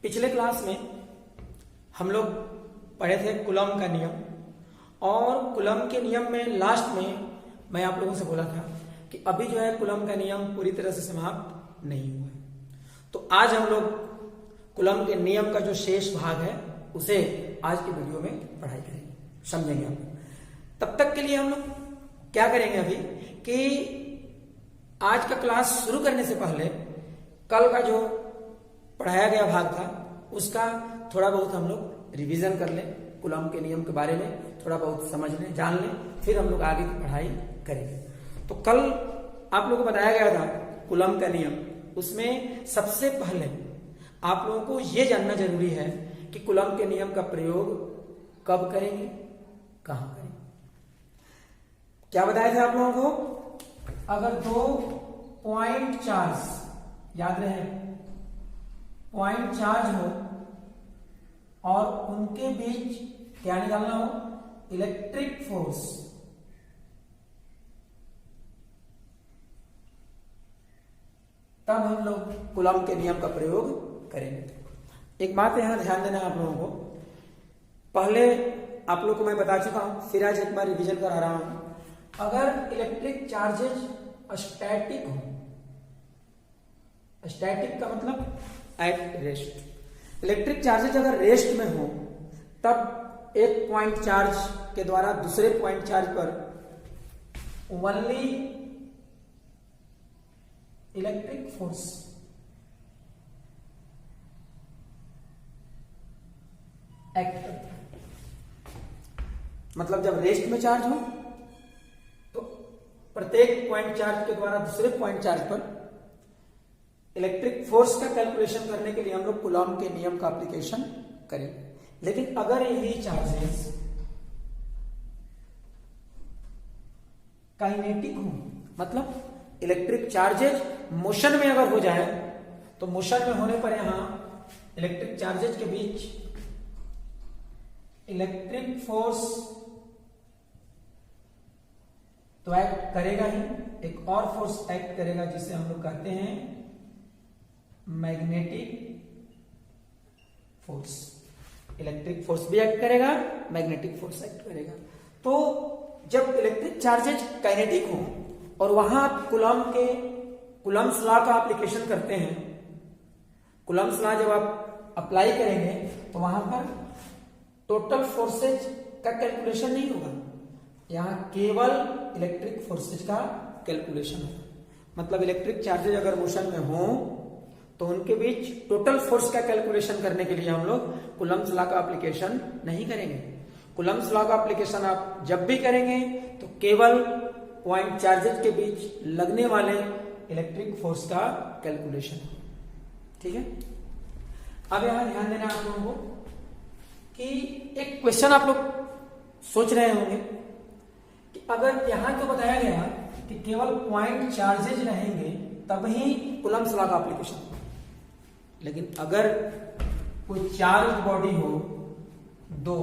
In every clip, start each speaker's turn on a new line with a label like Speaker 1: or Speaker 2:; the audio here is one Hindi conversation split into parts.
Speaker 1: पिछले क्लास में हम लोग पढ़े थे कूलम का नियम, और कूलम के नियम में लास्ट में मैं आप लोगों से बोला था कि अभी जो है कूलम का नियम पूरी तरह से समाप्त नहीं हुआ है। तो आज हम लोग कूलम के नियम का जो शेष भाग है उसे आज की वीडियो में पढ़ाई करेंगे, समझेंगे हम लोग। तब तक के लिए हम लोग क्या करेंगे अभी कि आज का क्लास शुरू करने से पहले कल का जो पढ़ाया गया भाग था उसका थोड़ा बहुत हम लोग रिवीजन कर लें, कूलम के नियम के बारे में थोड़ा बहुत समझ लें, जान लें, फिर हम लोग आगे की पढ़ाई करेंगे। तो कल आप लोगों को बताया गया था कूलम का नियम, उसमें सबसे पहले आप लोगों को यह जानना जरूरी है कि कूलम के नियम का प्रयोग कब करेंगे, कहां करेंगे। क्या बताया था आप लोगों को, अगर दो पॉइंट चार्ज, याद रहे पॉइंट चार्ज हो और उनके बीच क्या निकालना हो, इलेक्ट्रिक फोर्स, तब हम लोग कूलम के नियम का प्रयोग करेंगे। एक बात यहां ध्यान देना आप लोगों को, पहले आप लोगों को मैं बता चुका हूं, फिर आज एक बार रिवीजन करा रहा हूं। अगर इलेक्ट्रिक चार्जेज स्टैटिक हो, स्टैटिक का मतलब एट रेस्ट, इलेक्ट्रिक चार्जेज अगर रेस्ट में हो तब एक पॉइंट चार्ज के द्वारा दूसरे पॉइंट चार्ज पर ओनली इलेक्ट्रिक फोर्स एक्ट करता है। मतलब जब रेस्ट में चार्ज हो तो प्रत्येक पॉइंट चार्ज के द्वारा दूसरे पॉइंट चार्ज पर इलेक्ट्रिक फोर्स का कैलकुलेशन करने के लिए हम लोग कूलम के नियम का एप्लीकेशन करेंगे। लेकिन अगर यही चार्जेस काइनेटिक हो, मतलब इलेक्ट्रिक चार्जेज मोशन में अगर हो जाए, तो मोशन में होने पर यहां इलेक्ट्रिक चार्जेज के बीच इलेक्ट्रिक फोर्स तो एक्ट करेगा ही, एक और फोर्स एक्ट करेगा जिसे हम लोग कहते हैं मैग्नेटिक फोर्स। इलेक्ट्रिक फोर्स भी एक्ट करेगा, मैग्नेटिक फोर्स एक्ट करेगा। तो जब इलेक्ट्रिक चार्जेज काइनेटिक हो और वहां कूलम्स लॉ का एप्लीकेशन करते हैं, कूलम्स लॉ जब आप अप्लाई करेंगे तो वहां पर टोटल फोर्सेज का कैलकुलेशन नहीं होगा, यहां केवल इलेक्ट्रिक फोर्सेज का कैलकुलेशन होगा। मतलब इलेक्ट्रिक चार्जेज अगर मोशन में हो तो उनके बीच टोटल फोर्स का कैलकुलेशन करने के लिए हम लोग कूलम्स लॉ का एप्लीकेशन नहीं करेंगे। कूलम्स लॉ का एप्लीकेशन आप जब भी करेंगे तो केवल पॉइंट चार्जेज के बीच लगने वाले इलेक्ट्रिक फोर्स का कैलकुलेशन। ठीक है, अब यहां ध्यान देना आप लोगों को कि एक क्वेश्चन आप लोग सोच रहे होंगे कि अगर यहां तो बताया गया कि केवल पॉइंट चार्जेज रहेंगे तभी कूलम्स लॉ का एप्लीकेशन, लेकिन अगर कोई चार्ज बॉडी हो, दो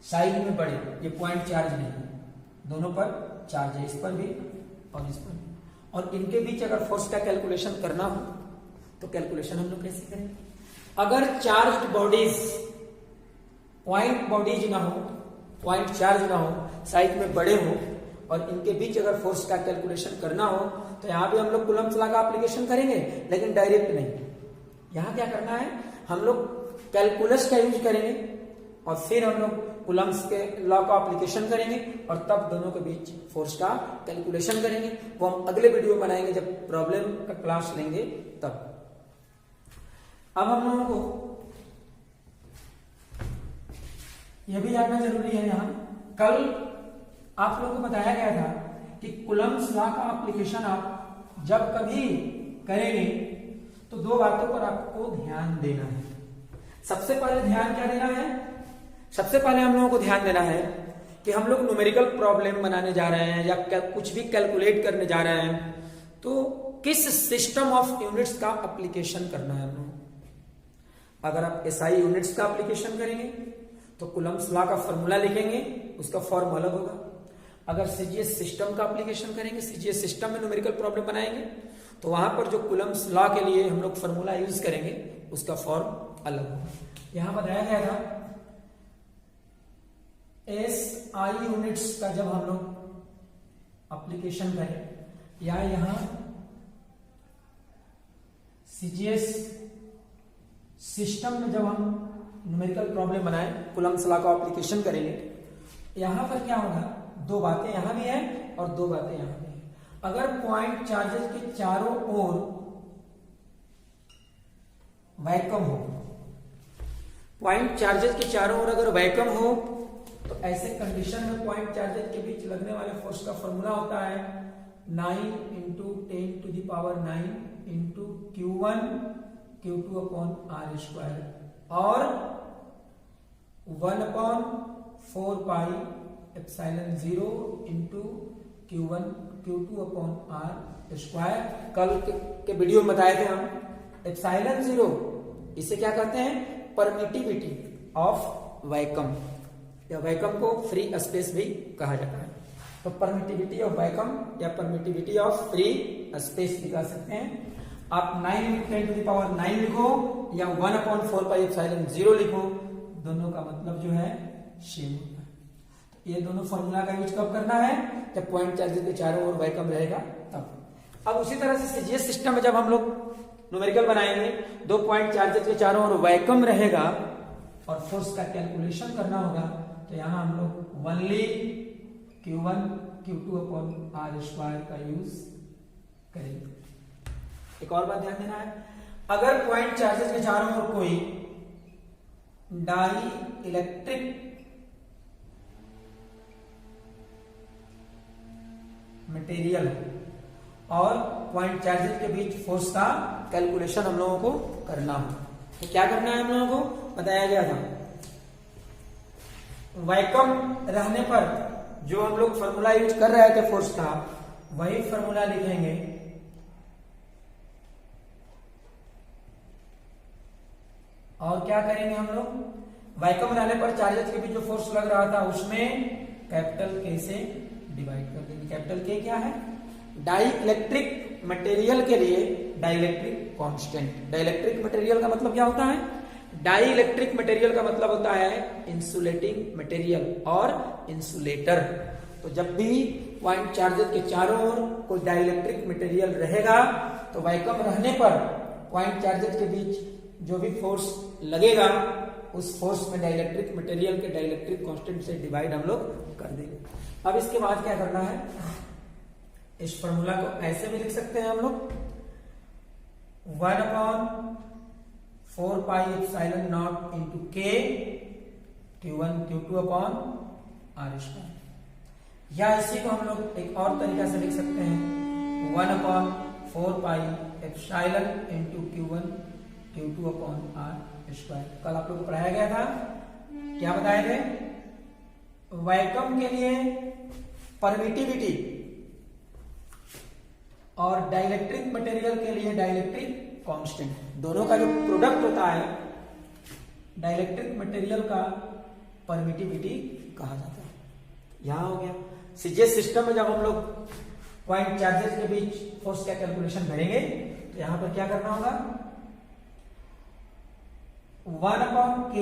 Speaker 1: साइड में बड़े, ये पॉइंट चार्ज नहीं है, दोनों पर चार्ज है, इस पर भी और इस पर भी, और इनके बीच अगर फोर्स का कैलकुलेशन करना हो तो कैलकुलेशन हम लोग कैसे करेंगे। अगर चार्ज बॉडीज पॉइंट बॉडीज ना हो, पॉइंट चार्ज ना हो, साइड में बड़े हो और इनके बीच अगर फोर्स का कैलकुलेशन करना हो तो यहां भी हम लोग कूलम्स लॉ का एप्लीकेशन करेंगे, लेकिन डायरेक्ट नहीं। यहां क्या करना है, हम लोग कैलकुलस का यूज करेंगे और फिर हम लोग कूलम्स के लॉ का एप्लीकेशन करेंगे और तब दोनों के बीच फोर्स का कैलकुलेशन करेंगे। वो हम अगले वीडियो बनाएंगे जब प्रॉब्लम का क्लास लेंगे तब। अब हम लोगों को यह भी जानना जरूरी है, यहां कल आप लोगों को बताया गया था कि कूलम्स लॉ का एप्लीकेशन आप जब कभी करेंगे तो दो बातों पर आपको ध्यान देना है। सबसे पहले ध्यान क्या देना है, सबसे पहले हम लोगों को ध्यान देना है कि हम लोग न्यूमेरिकल प्रॉब्लम बनाने जा रहे हैं या कुछ भी कैलकुलेट करने जा रहे हैं तो किस सिस्टम ऑफ यूनिट्स का एप्लीकेशन करना है हम लोग। अगर आप एसआई यूनिट्स का एप्लीकेशन करेंगे तो कूलम्स लॉ का फॉर्मूला लिखेंगे, उसका फॉर्म अलग होगा। अगर सीजीएस सिस्टम का एप्लीकेशन करेंगे, सीजीएस सिस्टम में न्यूमेरिकल प्रॉब्लम बनाएंगे तो वहां पर जो कूलम्स लॉ के लिए हम लोग फॉर्मूला यूज करेंगे उसका फॉर्म अलग होगा। यहां बताया गया था SI यूनिट्स का जब हम लोग एप्लीकेशन करें या यहां CGS सिस्टम में जब हम न्यूमेरिकल प्रॉब्लम बनाए, कूलम्ब्स लॉ का एप्लीकेशन करेंगे, यहां पर क्या होगा, दो बातें यहां भी है और दो बातें यहां भी है। अगर पॉइंट चार्जेस के चारों ओर वैक्यूम हो, पॉइंट चार्जेस के चारों ओर अगर वैक्यूम हो, तो ऐसे कंडीशन में पॉइंट चार्जेस के बीच लगने वाले फोर्स का फॉर्मूला होता है 9 × 10⁹ into Q1 Q2 upon R square और 1/4 pi epsilon 0 into Q1 Q2 upon R square. कल के वीडियो में बताए थे हम, एप्सिलॉन 0 इसे क्या कहते हैं, परमिटिविटी ऑफ वैक्यूम, या वैक्यूम को फ्री स्पेस भी कहा जाता है। तो परमिटिविटी ऑफ वैक्यूम या परमिटिविटी ऑफ फ्री स्पेस भी कह सकते हैं। आप 9 × 10⁹ लिखो या 1/4 पाई एप्सिलॉन 0 लिखो, दोनों का मतलब जो है सेम होता है। तो ये दोनों फॉर्मूला का यूज कब करना है, जब पॉइंट चार्जेस के चारों ओर वैक्यूम रहेगा तब। अब उसी तरह से CGS सिस्टम में जब हम लोग न्यूमेरिकल बनाएंगे, दो पॉइंट चार्जेस के चारों ओर वैक्यूम रहेगा और फोर्स का कैलकुलेशन करना होगा, तो यहां हम लोग only Q1 Q2 upon R square का यूज करेंगे। एक और बात ध्यान देना है, अगर पॉइंट चार्जेस के चारों ओर कोई डाई इलेक्ट्रिक मटेरियल और पॉइंट चार्जेस के बीच फोर्स का कैलकुलेशन हम लोगों को करना हो, तो क्या करना है हम लोगों को बताया गया था। वैक्यूम रहने पर जो हम लोग फॉर्मूला यूज कर रहे थे फोर्स का, वही फॉर्मूला लिखेंगे और क्या करेंगे हम लोग, वैक्यूम रहने पर चार्जेस के बीच जो फोर्स लग रहा था उसमें कैपिटल K से डिवाइड कर देंगे। कैपिटल K क्या है, डाई इलेक्ट्रिक मटेरियल के लिए dielectric constant. Dielectric material का मतलब क्या होता है, डाई इलेक्ट्रिक मटेरियल का मतलब होता है इंसुलेटिंग मटेरियल और इंसुलेटर। तो जब भी पॉइंट चार्जेस के चारों ओर कोई डाई इलेक्ट्रिक मटेरियल रहेगा, तो वैक्यूम रहने पर पॉइंट चार्जेस के बीच जो भी फोर्स लगेगा, उस फोर्स में डाई इलेक्ट्रिक मटेरियल के डाई इलेक्ट्रिक कांस्टेंट से डिवाइड हम लोग कर देंगे। अब इसके बाद क्या करना है, इस फॉर्मूला को ऐसे भी लिख सकते हैं हम लोग 1/4 pi epsilon naught into K Q1 Q2 upon R square, या इसी को हम लोग एक और तरीका से लिख सकते हैं 1/4 pi epsilon into Q1 Q2 upon R square. कल आप लोग को पढ़ाया गया था, क्या बताए थे, वैक्यूम के लिए परमिटिविटी और डाइलेक्ट्रिक मटेरियल के लिए डाइलेक्ट्रिक कांस्टेंट, दोनों का जो प्रोडक्ट होता है डाइलेक्ट्रिक मटेरियल का परमिटिविटी कहा जाता है। यहां हो गया। CGS सिस्टम में जब हम लोग पॉइंट चार्जेस के बीच फोर्स का कैलकुलेशन करेंगे, तो यहां पर क्या करना होगा, 1/K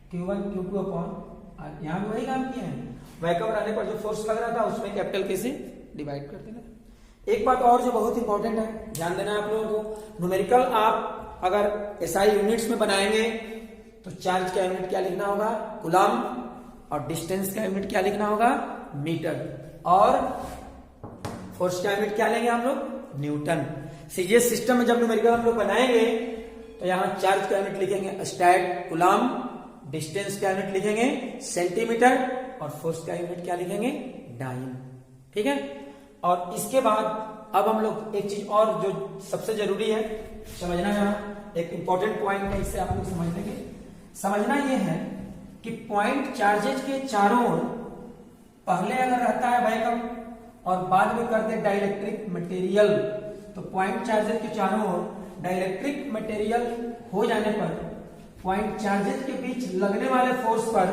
Speaker 1: Q1 Q2 upon R, यहां भी वही काम किया है, वैक्यूम रहने पर जो फोर्स लग रहा था उसमें कैपिटल K से डिवाइड कर देना। एक बात और जो बहुत इंपॉर्टेंट है, ध्यान देना है आप लोगों को, न्यूमेरिकल आप अगर SI यूनिट्स में बनाएंगे तो चार्ज का यूनिट क्या लिखना होगा, कूलम्ब, और डिस्टेंस का यूनिट क्या लिखना होगा, मीटर, और फोर्स का यूनिट क्या लेंगे हम लोग, न्यूटन। CGS सिस्टम में जब न्यूमेरिकल हम लोग बनाएंगे तो यहां चार्ज का यूनिट लिखेंगे स्टैट कूलम्ब, डिस्टेंस का यूनिट लिखेंगे सेंटीमीटर, और फोर्स का यूनिट क्या लिखेंगे, डाइन। ठीक है। और इसके बाद अब हम लोग एक चीज और जो सबसे जरूरी है समझना, यहाँ एक इंपॉर्टेंट पॉइंट है, इससे आप लोग समझ लेंगे। समझना यह है कि पॉइंट चार्जेज के चारों ओर पहले अगर रहता है वैक्यूम और बाद में कर दे डाइलेक्ट्रिक मटेरियल, तो पॉइंट चार्जेज के चारों ओर डाइलेक्ट्रिक मटेरियल हो जाने पर पॉइंट चार्जेज के बीच लगने वाले फोर्स पर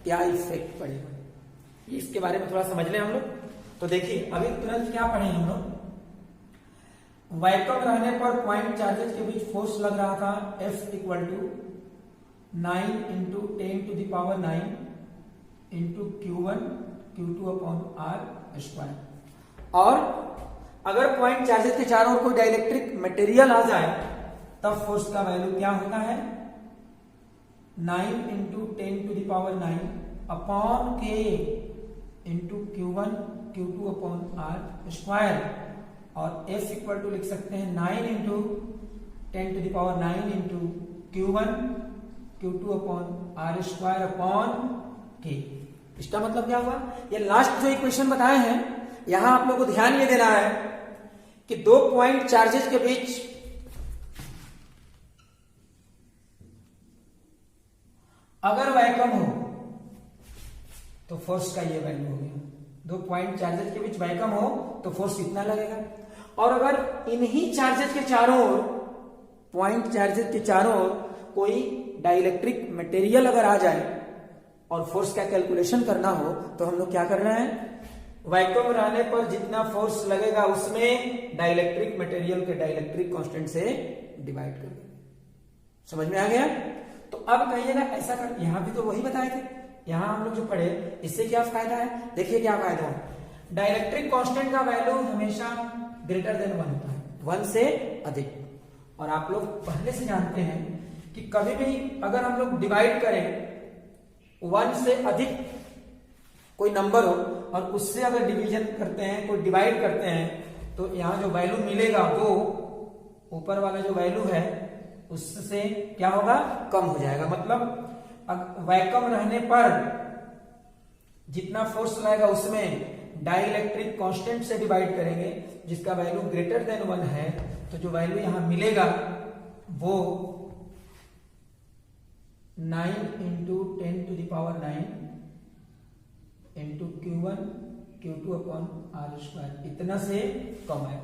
Speaker 1: क्या इफेक्ट पड़ेगा, इसके बारे में थोड़ा समझ लें हम लोग। तो देखिए अभी तुरंत क्या पढ़े हम लोग, वैक्यूम रहने पर पॉइंट चार्जेस के बीच फोर्स लग रहा था F equal to 9 into 10⁹ into Q2 upon R square. और अगर पॉइंट चार्जेस के चारों ओर कोई डाइलेक्ट्रिक मटेरियल आ जाए तब फोर्स का वैल्यू क्या होता है 9 into 10⁹ upon K into Q2 upon R square. और F इक्वल टू लिख सकते हैं 9 into 10⁹ into Q2 upon R square upon K। इसका मतलब क्या हुआ, ये लास्ट जो इक्वेशन बताए हैं यहां आप लोगों को ध्यान ये देना है कि दो पॉइंट चार्जेस के बीच अगर वैक्यूम हो तो फोर्स का ये वैल्यू हो गया। दो पॉइंट चार्जेस के बीच वैक्यूम हो तो फोर्स कितना लगेगा। और अगर इन्हीं चार्जेस के चारों ओर, पॉइंट चार्जेस के चारों ओर कोई डाइलेक्ट्रिक मटेरियल अगर आ जाए और फोर्स का कैलकुलेशन करना हो तो हम लोग क्या कर रहे हैं, वैक्यूम रहने पर जितना फोर्स लगेगा उसमें डाइलेक्ट्रिक मटेरियल के डाइलेक्ट्रिक कांस्टेंट से डिवाइड कर देंगे। समझ में आ गया। तो अब कहिएगा ऐसा कर, यहां भी तो वही बताए थे, यहां हम लोग जो पढ़े इससे क्या फायदा है, देखिए क्या फायदा है। डाइलेक्ट्रिक कांस्टेंट का वैल्यू हमेशा ग्रेटर देन 1 होता है, 1 से अधिक। और आप लोग पहले से जानते हैं कि कभी भी अगर हम लोग डिवाइड करें 1 से अधिक कोई नंबर हो और उससे अगर डिवीजन करते हैं, कोई डिवाइड करते हैं, तो यहां जो वैल्यू मिलेगा वो ऊपर वाला जो वैल्यू है उससे क्या होगा, कम हो जाएगा। मतलब वैक्यूम रहने पर जितना फोर्स लगेगा उसमें डाइलेक्ट्रिक कांस्टेंट से डिवाइड करेंगे जिसका वैल्यू ग्रेटर देन 1 है, तो जो वैल्यू यहां मिलेगा वो 9 into 10⁹ into Q2 upon R square इतना से कम है।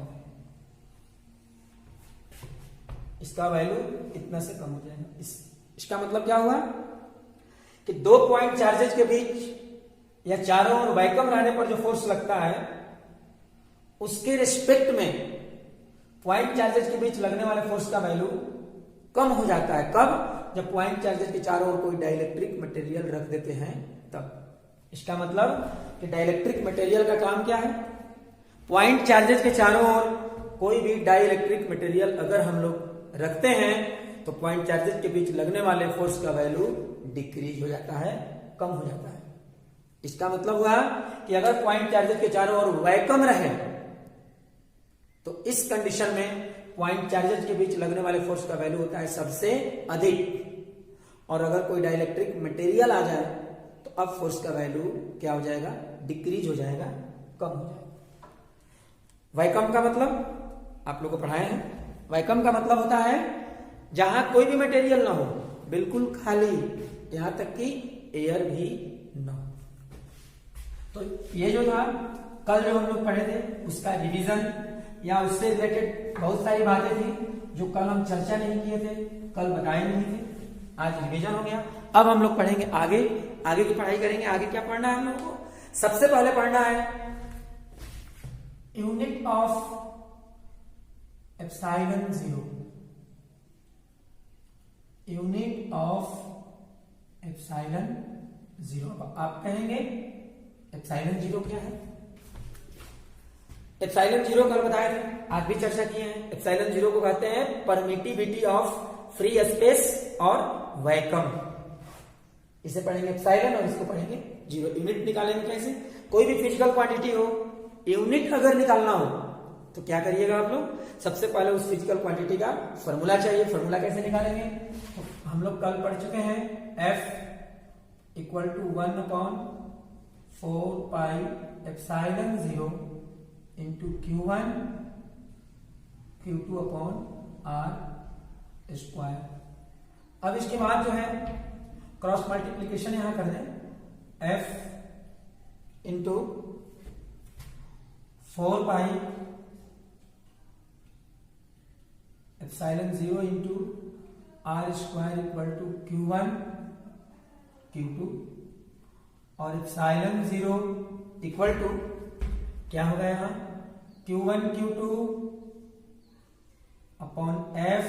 Speaker 1: इसका वैल्यू इतना से कम हो जाएगा। इसका मतलब क्या हुआ कि दो पॉइंट चार्जेस के बीच या चारों ओर वैक्यूम रहने पर जो फोर्स लगता है उसके रिस्पेक्ट में पॉइंट चार्जेस के बीच लगने वाले फोर्स का वैल्यू कम हो जाता है। कब, जब पॉइंट चार्जेस के चारों ओर कोई डाइलेक्ट्रिक मटेरियल रख देते हैं तब। इसका मतलब कि डाइलेक्ट्रिक मटेरियल का काम क्या है, पॉइंट चार्जेस के चारों ओर कोई भी डाइलेक्ट्रिक मटेरियल अगर हम लोग रखते हैं तो पॉइंट चार्जेस के बीच लगने वाले फोर्स का वैल्यू डिक्रीज हो जाता है, कम हो जाता है। इसका मतलब हुआ कि अगर पॉइंट चार्जेस के चारों ओर वैक्यूम रहे तो इस कंडीशन में पॉइंट चार्जेस के बीच लगने वाले फोर्स का वैल्यू होता है सबसे अधिक। और अगर कोई डाइलेक्ट्रिक मटेरियल आ जाए तो अब फोर्स का वैल्यू क्या हो जाएगा, डिक्रीज हो जाएगा, कम हो जाएगा। वैक्यूम का मतलब आप लोगों को पढ़ाए हैं, वैक्यूम का मतलब होता है जहां कोई भी मटेरियल ना हो, बिल्कुल खाली, यहां तक कि एयर भी ना हो। तो ये जो था कल जो हम लोग पढ़े थे उसका रिवीजन या उससे रिलेटेड बहुत सारी बातें थी जो कल हम चर्चा नहीं किए थे, कल बताए नहीं थे, आज रिवीजन हो गया। अब हम लोग पढ़ेंगे आगे की पढ़ाई करेंगे। आगे क्या पढ़ना है हम लोगों को, सबसे पहले पढ़ना है unit of epsilon 0। Unit of epsilon 0 आप कहेंगे एप्सिलॉन 0 क्या है। एप्सिलॉन 0 कल बताए थे, आज भी चर्चा किए हैं। एप्सिलॉन 0 को कहते हैं परमिटिविटी ऑफ फ्री स्पेस और वैक्यूम। इसे पढ़ेंगे एप्सिलॉन और इसको पढ़ेंगे 0। यूनिट निकालेंगे कैसे, कोई भी फिजिकल क्वांटिटी हो, यूनिट अगर निकालना हो तो क्या करिएगा आप लोग, सबसे पहले उस फिजिकल क्वांटिटी का फॉर्मूला चाहिए। फॉर्मूला कैसे निकालेंगे, तो हम लोग कल पढ़ चुके हैं F equal to 1/4 pi epsilon 0 into Q1 Q2 upon R square. अब इसके बाद जो है क्रॉस मल्टीप्लीकेशन यहां कर दें, F into 4 pi epsilon 0 into R square equal to Q1 Q2 और एप्सिलॉन 0 इक्वल टू क्या होगा यहां Q1 Q2 upon F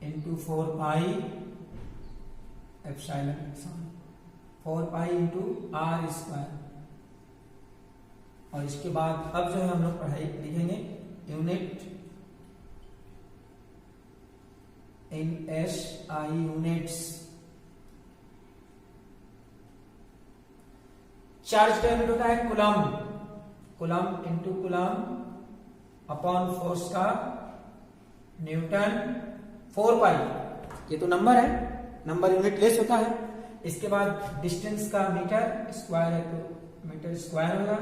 Speaker 1: into 4 pi epsilon, 4 pi into R square. और इसके बाद अब जो है हम लोग पढ़ाई लिखेंगे unit in S I units. Charge का यूनिट होता है coulomb, coulomb into coulomb upon force का न्यूटन 4 पाई। ये तो नंबर है, नंबर यूनिट लेस होता है। इसके बाद डिस्टेंस का मीटर स्क्वायर है तो मीटर स्क्वायर होगा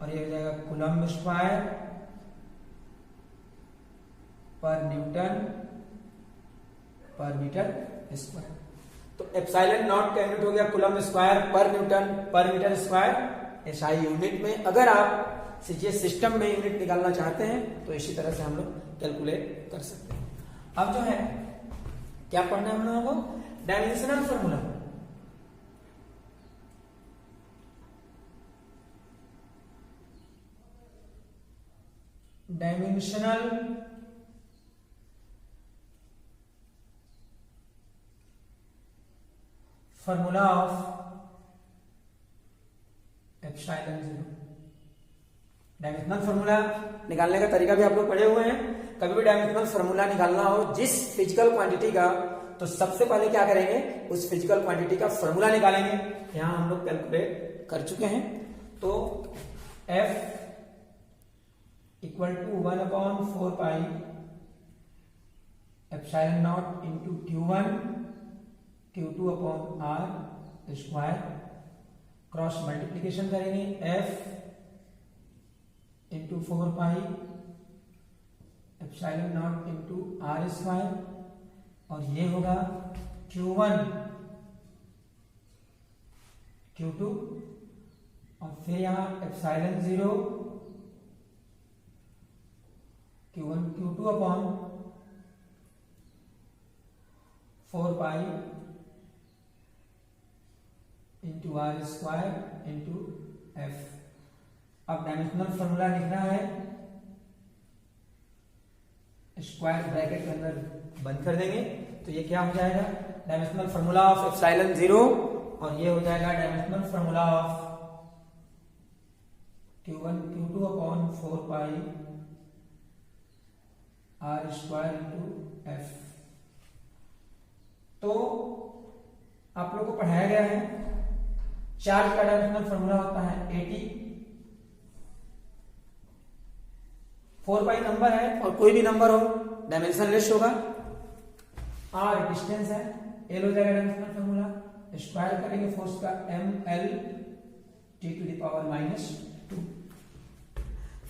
Speaker 1: और ये हो जाएगा कूलम स्क्वायर पर न्यूटन पर मीटर स्क्वायर। तो एप्सिलॉन नॉट का यूनिट हो गया कूलम स्क्वायर पर न्यूटन पर मीटर स्क्वायर एसआई यूनिट में। अगर आप सीजीएस सिस्टम में यूनिट निकालना चाहते हैं तो इसी तरह से हम लोग कैलकुलेट कर सकते हैं। अब जो है क्या पढ़ना है हम लोगों को, dimensional formula. Dimensional formula of epsilon 0। Dimensional formula निकालने का तरीका भी आप लोग पढ़े हुए हैं। कभी भी डायमेंशनल फॉर्मूला निकालना हो जिस फिजिकल क्वांटिटी का, तो सबसे पहले क्या करेंगे, उस फिजिकल क्वांटिटी का फॉर्मूला निकालेंगे। यहां हम लोग कैलकुलेट कर चुके हैं। तो F equal to 1/4 pi epsilon naught into Q1 Q2 upon R square. Cross multiplication करेंगे F into 4 pi epsilon naught into R square और ये होगा Q1 Q2 और फिर यहां epsilon 0 Q1 Q2 upon 4 pi into R square into F। अब डायमेंशनल फॉर्मूला लिखना है, स्क्वायर ब्रैकेट के अंदर बंद कर देंगे। तो ये क्या हो जाएगा, डायमेंशनल फॉर्मूला ऑफ एप्सिलॉन 0 और ये हो जाएगा dimensional formula of Q1 Q2 upon 4 pi R square into F। तो आप लोगों को पढ़ाया गया है चार्ज का डायमेंशनल फॉर्मूला होता है 80। 4 पाई नंबर है और कोई भी नंबर हो डायमेंशन लेस होगा। R डिस्टेंस है, L हो जाएगा डायमेंशनल फॉर्मूला, स्क्वायर करेंगे फोर्स का ml t to the power -2।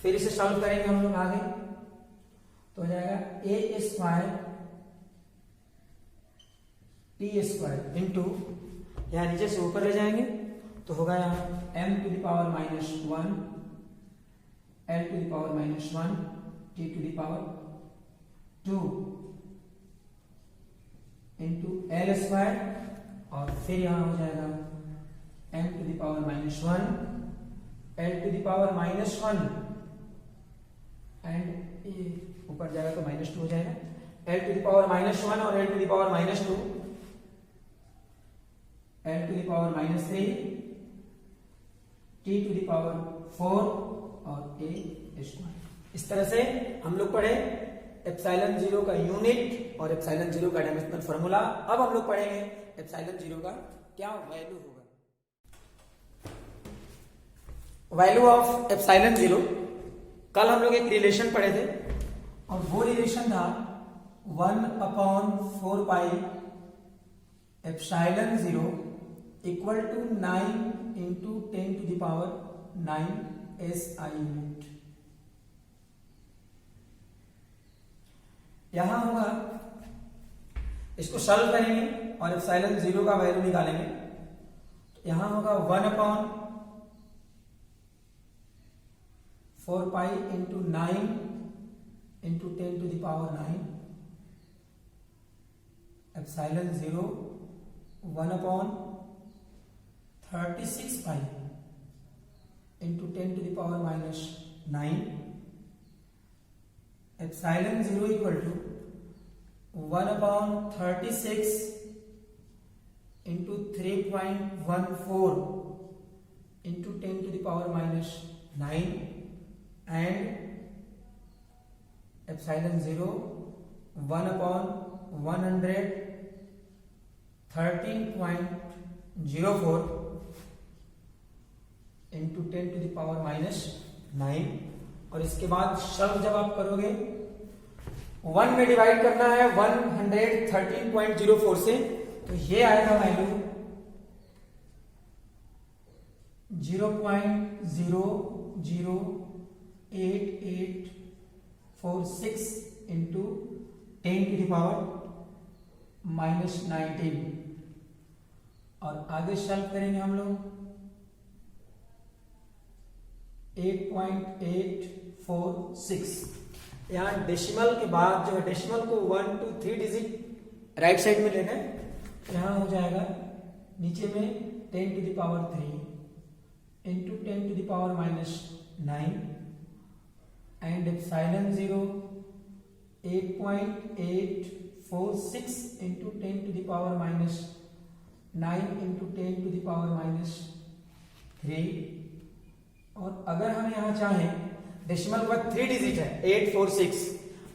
Speaker 1: फिर इसे सॉल्व करेंगे हम लोग आगे, तो हो जाएगा a square t square into, यहां नीचे से ऊपर ले जाएंगे तो होगा यहाँ m to the power -1 l to the power -1 t to the power 2 into l square और फिर यहां हो जाएगा m to the power -1 l to the power -1 and ऊपर जाएगा तो -2 हो जाएगा, l टू द पावर -1 और l to the power -2 l to the power -3 t to the power 4 और a स्क्वायर। इस तरह से हम लोग पढ़े एप्सिलॉन 0 का यूनिट और एप्सिलॉन 0 का डायमेंशनल फॉर्मूला। अब हम लोग पढ़ेंगे एप्सिलॉन 0 का क्या वैल्यू होगा। वैल्यू ऑफ एप्सिलॉन 0, कल हम लोग एक रिलेशन पढ़े थे और वो रिलेशन था 1/4 pi epsilon 0 equal to 9 into 10 to the power 9 SI unit. यहां होगा, इसको सॉल्व करेंगे और एप्सिलॉन 0 का वैल्यू निकालेंगे। तो यहां होगा 1/4 pi into 9 into 10 to the power 9 epsilon 0 1/36 pi into 10 to the power -9 epsilon epsilon 0 equal to 1/36 into 3.14 into 10⁻⁹ and epsilon 0 1/113.04 into 10⁻⁹ और इसके बाद शब्द जब आप करोगे 1 में डिवाइड करना है 113.04 से, तो ये आएगा वैल्यू 0.00846 इंटू 10⁻⁻19 और आगे सॉल्व करेंगे हम लोग 8.846। यहाँ डेसिमल के बाद जो है डेसिमल को 1 2 3 डिजिट राइट साइड में लेना है, यहाँ हो जाएगा नीचे में 10⁻³ into 10⁻⁹ and epsilon 0 8.846 into 10⁻⁹ into 10⁻⁻3। और अगर हम यहाँ चाहें डेसिमल के बाद 3 डिजिट है 846,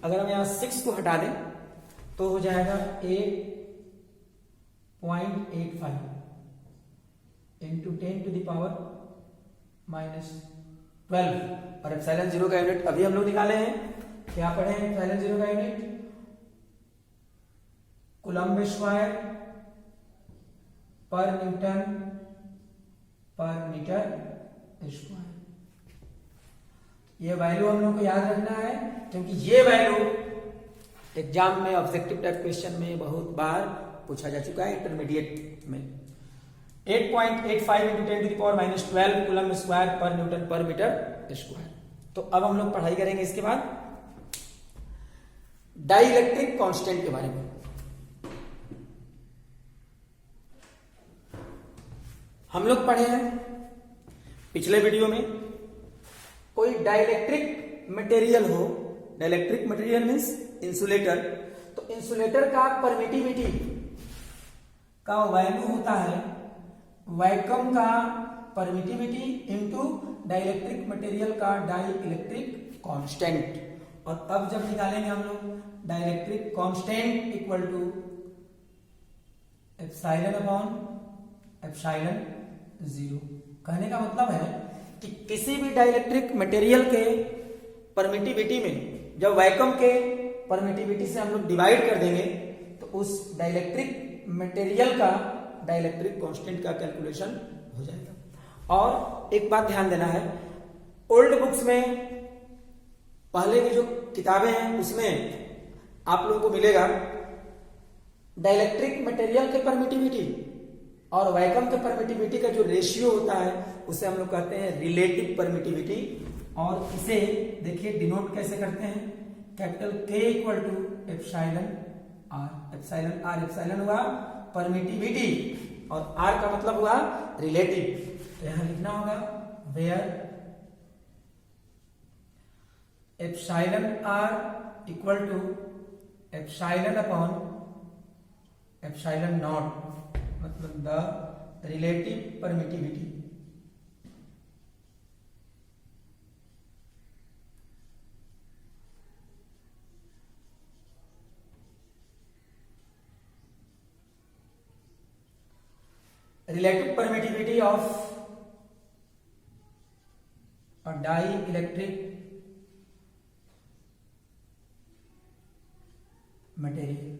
Speaker 1: अगर हम यहाँ 6 को हटा दें तो हो जाएगा 8.85 इंटू 10⁻⁻12। और एप्सिलॉन 0 का यूनिट अभी हम लोग निकाले हैं, क्या पढ़े हैं एप्सिलॉन 0 का यूनिट? कूलम्ब स्क्वायर पर न्यूटन पर मीटर स्क्वायर। ये वैल्यू हम लोग को याद रखना है, क्योंकि ये वैल्यू एग्जाम में ऑब्जेक्टिव टाइप क्वेश्चन में बहुत बार पूछा जा चुका है इंटरमीडिएट में। 8.85 इंटू 10⁻⁻12 कूलम्ब स्क्वायर पर न्यूटन पर मीटर स्क्वायर। तो अब हम लोग पढ़ाई करेंगे इसके बाद डाइइलेक्ट्रिक कांस्टेंट के बारे में। हम लोग पढ़े हैं पिछले वीडियो में, कोई डाइइलेक्ट्रिक मटेरियल हो, डाइइलेक्ट्रिक मटेरियल मींस इंसुलेटर, तो इंसुलेटर का परमिटिविटी का वैल्यू होता है वैक्यूम का परमिटिविटी इंटू डाइइलेक्ट्रिक मटेरियल का डाइइलेक्ट्रिक कांस्टेंट। और अब जब निकालेंगे हम लोग डाइइलेक्ट्रिक कांस्टेंट इक्वल टू एप्सिलॉन/एप्सिलॉन 0। कहने का मतलब है कि किसी भी डाइइलेक्ट्रिक मटेरियल के परमिटिविटी में जब वैक्यूम के परमिटिविटी से हम लोग डिवाइड कर देंगे तो उस डाइइलेक्ट्रिक मटेरियल का डाइइलेक्ट्रिक कांस्टेंट का कैलकुलेशन हो जाएगा। और एक बात ध्यान देना है, ओल्ड बुक्स में पहले की जो किताबें हैं उसमें आप लोगों को मिलेगा डाइइलेक्ट्रिक मटेरियल के परमिटिविटी और वैक्यूम के परमिटिविटी का जो रेशियो होता है उसे हम लोग कहते हैं रिलेटिव परमिटिविटी। और इसे देखिए डिनोट कैसे करते हैं, capital K equal to epsilon R। Epsilon हुआ परमिटिविटी और R का मतलब हुआ रिलेटिव। तो यहां लिखना होगा where epsilon R equal to epsilon epsilon naught, मतलब the relative permittivity. Relative permittivity of a dielectric material।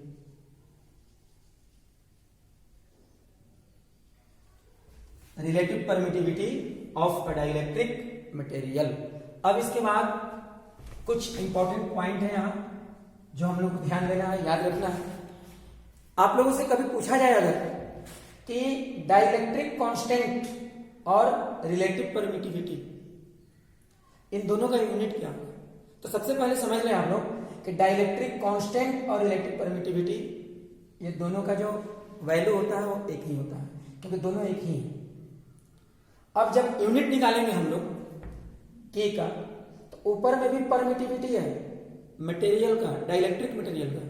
Speaker 1: Relative permittivity of a dielectric material. अब इसके बाद कुछ इंपॉर्टेंट पॉइंट है यहाँ जो हम लोग को ध्यान देना है, याद रखना है। आप लोगों से कभी पूछा जाए अगर कि डाइइलेक्ट्रिक कांस्टेंट और रिलेटिव परमिटिविटी इन दोनों का यूनिट क्या होगा, तो सबसे पहले समझ लें आप लोग कि डाइइलेक्ट्रिक कांस्टेंट और रिलेटिव परमिटिविटी ये दोनों का जो वैल्यू होता है वो एक ही होता है, क्योंकि दोनों एक ही है। अब जब यूनिट निकालेंगे हम लोग के का, तो ऊपर में भी परमिटिविटी है मटेरियल का, डाइलेक्ट्रिक मटेरियल का,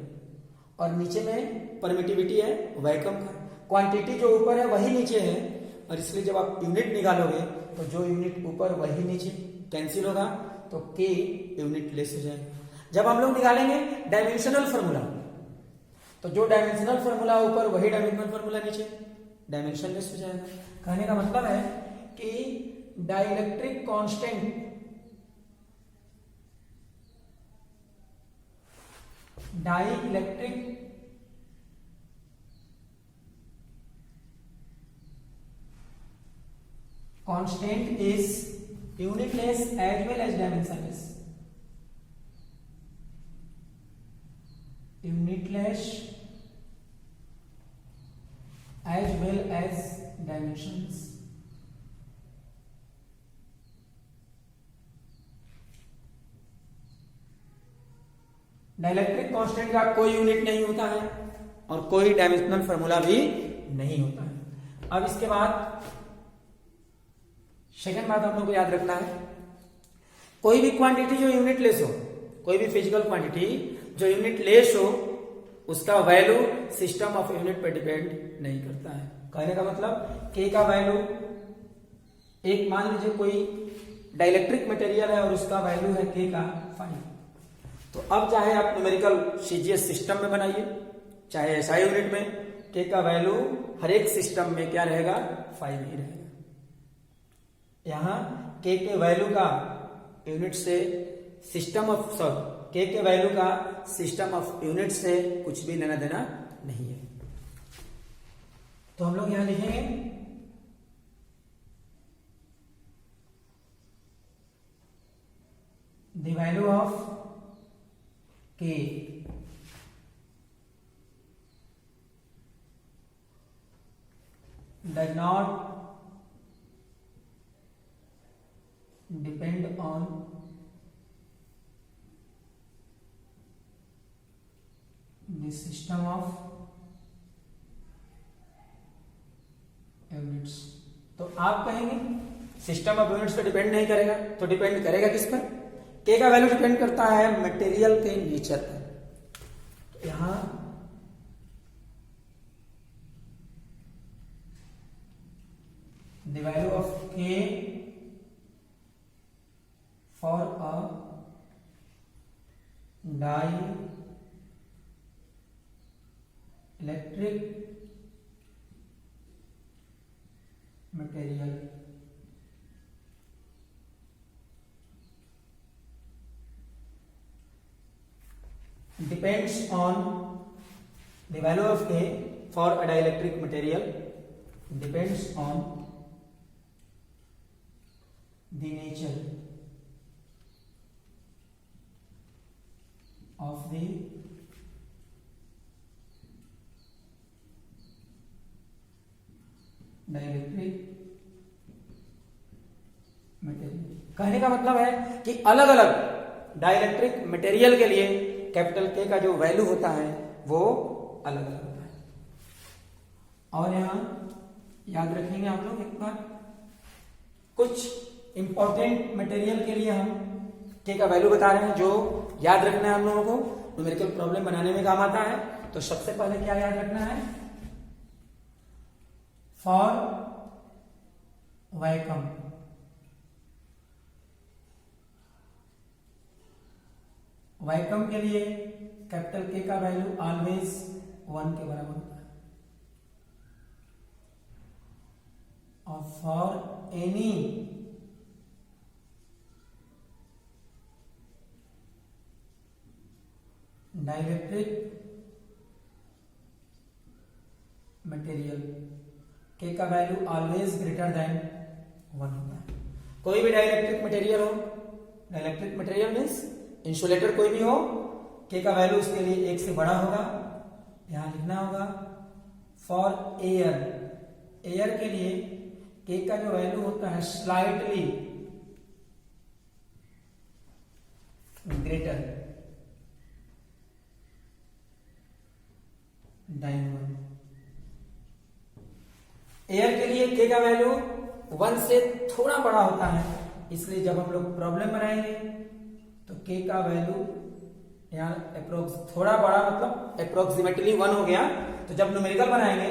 Speaker 1: और नीचे में परमिटिविटी है वैक्यूम का। क्वांटिटी जो ऊपर है वही नीचे है, और इसलिए जब आप यूनिट निकालोगे तो जो यूनिट ऊपर वही नीचे कैंसिल होगा, तो के यूनिट लेस हो जाएगा। जब हम लोग निकालेंगे डायमेंशनल फॉर्मूला, तो जो डायमेंशनल फॉर्मूला ऊपर वही डायमेंशनल फॉर्मूला नीचे, डायमेंशन लेस हो जाएगा। कहने का मतलब है कि dielectric constant, dielectric constant is unitless as well as dimensionless. Unitless as well as dimensionless. Dielectric constant का कोई यूनिट नहीं होता है और कोई डायमेंशनल फॉर्मूला भी नहीं होता है। अब इसके बाद सेकेंड बात हम लोग को याद रखना है, कोई भी क्वांटिटी जो यूनिट लेस हो, कोई भी फिजिकल क्वांटिटी जो यूनिट लेस हो, उसका वैल्यू सिस्टम ऑफ यूनिट पर डिपेंड नहीं करता है। कहने का मतलब के का वैल्यू, एक मान लीजिए कोई डाइलेक्ट्रिक मटेरियल है और उसका वैल्यू है के का 5, तो अब चाहे आप न्यूमेरिकल सीजीएस सिस्टम में बनाइए, चाहे एसआई यूनिट में, के का वैल्यू हर एक सिस्टम में क्या रहेगा, 5 ही रहेगा। यहां के वैल्यू का यूनिट से सिस्टम ऑफ, के वैल्यू का सिस्टम ऑफ यूनिट से कुछ भी लेना देना नहीं है। तो हम लोग यहां लिखेंगे द वैल्यू ऑफ के does not depend on the system of units. तो आप कहेंगे सिस्टम ऑफ यूनिट्स पे डिपेंड नहीं करेगा, तो डिपेंड करेगा किस पर, के का वैल्यू डिपेंड करता है मटेरियल के नेचर पर। यहां द वैल्यू ऑफ के for a dielectric material depends on the value of K for a dielectric material depends on the nature of the dielectric material. कहने का मतलब है कि अलग अलग डाइलेक्ट्रिक मटेरियल के लिए कैपिटल के का जो वैल्यू होता है वो अलग अलग होता है। और यहां याद रखेंगे आप लोग एक बार, कुछ इंपॉर्टेंट मटेरियल के लिए हम के का वैल्यू बता रहे हैं जो याद रखना है हम लोगों को, न्यूमेरिकल प्रॉब्लम बनाने में काम आता है। तो सबसे पहले क्या याद रखना है, फॉर वैक्यूम, वैक्यूम के लिए कैपिटल के का वैल्यू ऑलवेज 1 के बराबर होता है, और फॉर एनी डाइलेक्ट्रिक मटेरियल के का वैल्यू ऑलवेज ग्रेटर देन 1 होता है। कोई भी डाइलेक्ट्रिक मटेरियल हो, डाइलेक्ट्रिक मटेरियल मीन्स इंसुलेटर कोई भी हो, के का वैल्यू उसके लिए 1 से बड़ा होगा। यहां लिखना होगा फॉर एयर, एयर के लिए के का जो वैल्यू होता है स्लाइटली ग्रेटर देन 1। एयर के लिए के का वैल्यू 1 से थोड़ा बड़ा होता है, इसलिए जब हम लोग प्रॉब्लम बनाएंगे तो के का वैल्यू यहाँ अप्रोक्स थोड़ा बड़ा मतलब अप्रोक्सीमेटली 1 हो गया। तो जब न्यूमेरिकल बनाएंगे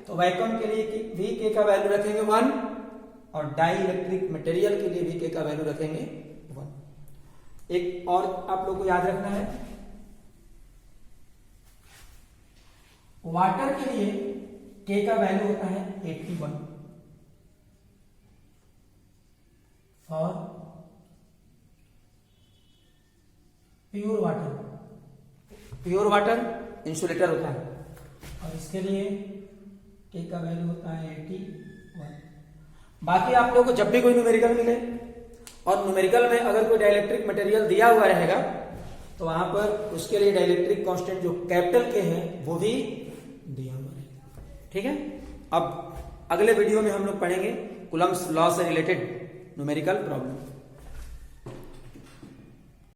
Speaker 1: तो वैक्यूम के लिए वी के का वैल्यू रखेंगे 1 और डाई इलेक्ट्रिक मटेरियल के लिए वी के का वैल्यू रखेंगे 1। एक और आप लोग को याद रखना है, वाटर के लिए के का वैल्यू होता है 81 और प्योर वाटर इंसुलेटर होता है और इसके लिए के का वैल्यू होता है 81। बाकी आप लोगों को जब भी कोई न्यूमेरिकल मिले और न्यूमेरिकल में अगर कोई डाइलेक्ट्रिक मटेरियल दिया हुआ रहेगा तो वहां पर उसके लिए डाइलेक्ट्रिक कांस्टेंट जो कैपिटल के है वो भी दिया हुआ रहेगा। ठीक है, अब अगले वीडियो में हम लोग पढ़ेंगे कूलम्ब्स लॉ से रिलेटेड न्यूमेरिकल प्रॉब्लम।